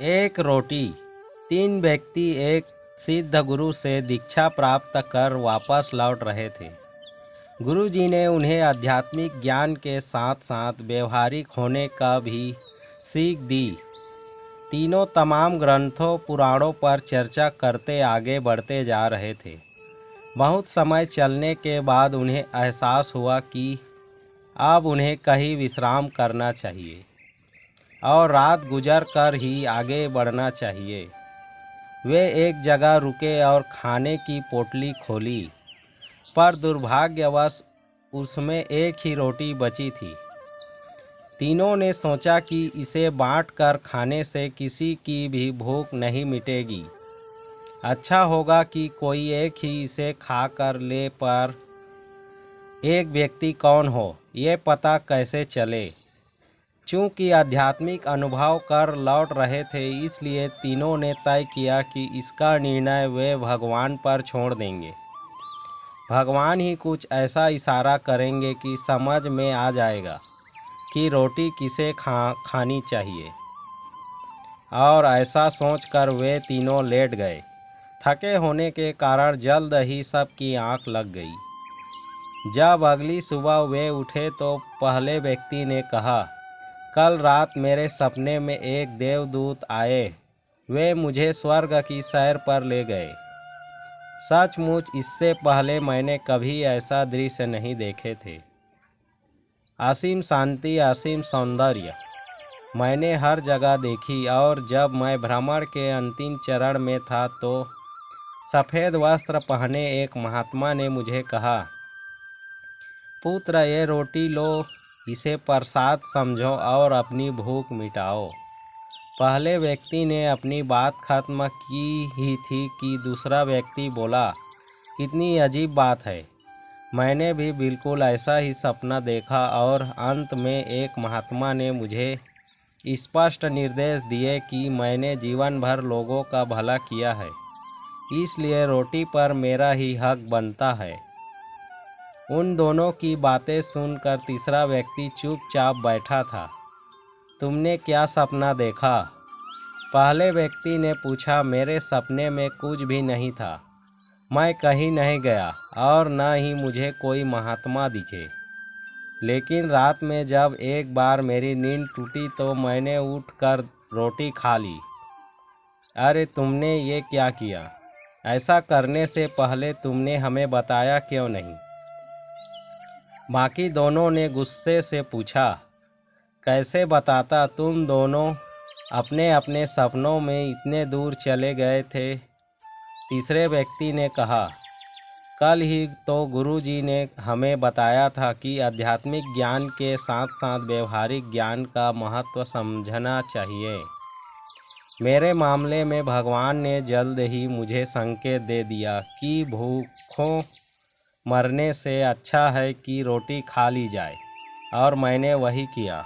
एक रोटी। तीन व्यक्ति एक सिद्ध गुरु से दीक्षा प्राप्त कर वापस लौट रहे थे। गुरु जी ने उन्हें आध्यात्मिक ज्ञान के साथ साथ व्यवहारिक होने का भी सीख दी। तीनों तमाम ग्रंथों पुराणों पर चर्चा करते आगे बढ़ते जा रहे थे। बहुत समय चलने के बाद उन्हें एहसास हुआ कि अब उन्हें कहीं विश्राम करना चाहिए और रात गुजर कर ही आगे बढ़ना चाहिए। वे एक जगह रुके और खाने की पोटली खोली, पर दुर्भाग्यवश उसमें एक ही रोटी बची थी। तीनों ने सोचा कि इसे बांट कर खाने से किसी की भी भूख नहीं मिटेगी। अच्छा होगा कि कोई एक ही इसे खा कर ले, पर एक व्यक्ति कौन हो ये पता कैसे चले। चूँकि आध्यात्मिक अनुभव कर लौट रहे थे, इसलिए तीनों ने तय किया कि इसका निर्णय वे भगवान पर छोड़ देंगे। भगवान ही कुछ ऐसा इशारा करेंगे कि समझ में आ जाएगा कि रोटी किसे खानी चाहिए। और ऐसा सोचकर वे तीनों लेट गए। थके होने के कारण जल्द ही सबकी आंख लग गई। जब अगली सुबह वे उठे तो पहले व्यक्ति ने कहा, कल रात मेरे सपने में एक देवदूत आए। वे मुझे स्वर्ग की सैर पर ले गए। सचमुच इससे पहले मैंने कभी ऐसा दृश्य नहीं देखे थे। असीम शांति, असीम सौंदर्य मैंने हर जगह देखी, और जब मैं भ्रमण के अंतिम चरण में था तो सफ़ेद वस्त्र पहने एक महात्मा ने मुझे कहा, पुत्र, ये रोटी लो, इसे प्रसाद समझो और अपनी भूख मिटाओ। पहले व्यक्ति ने अपनी बात खत्म की ही थी कि दूसरा व्यक्ति बोला, कितनी अजीब बात है। मैंने भी बिल्कुल ऐसा ही सपना देखा, और अंत में एक महात्मा ने मुझे स्पष्ट निर्देश दिए कि मैंने जीवन भर लोगों का भला किया है, इसलिए रोटी पर मेरा ही हक बनता है। उन दोनों की बातें सुनकर तीसरा व्यक्ति चुपचाप बैठा था। तुमने क्या सपना देखा? पहले व्यक्ति ने पूछा। मेरे सपने में कुछ भी नहीं था। मैं कहीं नहीं गया और न ही मुझे कोई महात्मा दिखे। लेकिन रात में जब एक बार मेरी नींद टूटी तो मैंने उठकर रोटी खा ली। अरे तुमने ये क्या किया? ऐसा करने से पहले तुमने हमें बताया क्यों नहीं? बाकी दोनों ने गुस्से से पूछा। कैसे बताता? तुम दोनों अपने अपने सपनों में इतने दूर चले गए थे। तीसरे व्यक्ति ने कहा, कल ही तो गुरुजी ने हमें बताया था कि आध्यात्मिक ज्ञान के साथ साथ व्यवहारिक ज्ञान का महत्व समझना चाहिए। मेरे मामले में भगवान ने जल्द ही मुझे संकेत दे दिया कि भूखों मरने से अच्छा है कि रोटी खा ली जाए, और मैंने वही किया।